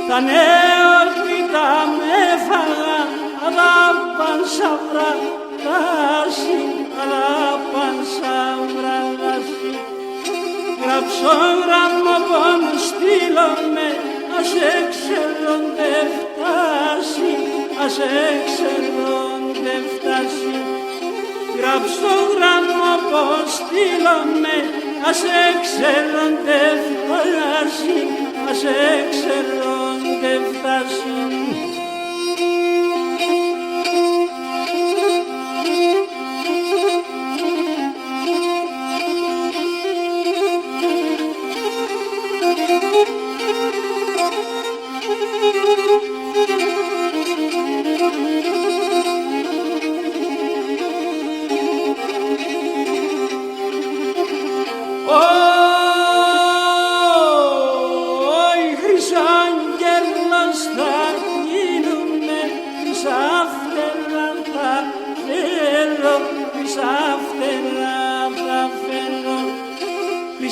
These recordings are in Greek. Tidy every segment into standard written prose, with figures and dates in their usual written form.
Τα νεόρπιτα με φάγαν, αδάπαν σαβραγάσι, αδάπαν σαβραγάσι. Γράψω γράμμα πόνου στείλομαι, ας έξερονται φτάσει, ας έξερονται φτάσει. Γράψω γράμμα πως στείλομαι, ας έξερονται φτάσει, ας έξερονται φτάσει.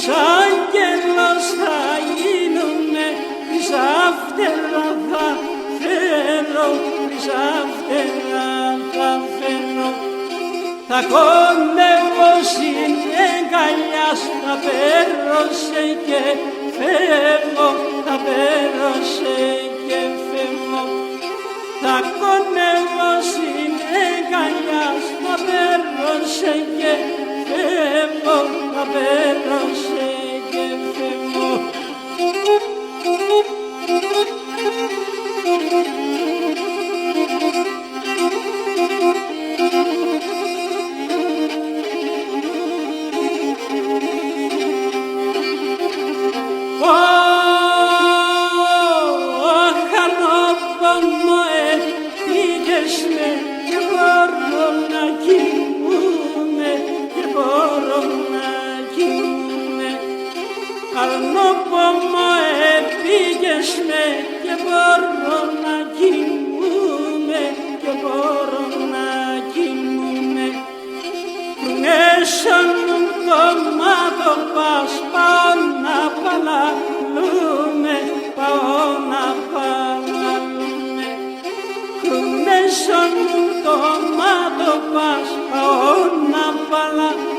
Άγγελος θα γίνομαι, χρυσάφτερα θα φέρω, χρυσάφτερα θα φέρω. Θα κοντεύω συνεγκαλιάς, θα πέρωσε και φεύγω, θα πέρωσε και φεύγω. Θα κοντεύω συνεγκαλιάς, θα πέρωσε και φεύγω, θα πέρωσε και φεύγω. Χαρνόπονο πήγες με και μπορώ να κοιμούμαι, και μπορώ να κοιμούμαι. Χαρνόπονο πήγες με και μπορώ να κοιμούμαι, και μπορώ να κοιμούμαι. Χρονέσανουν το μάτο πας, πάω να παλαλούμε, πάω να παλαλούμε. Χρονέσανουν το μάτο πας, πάω να παλαλούμε.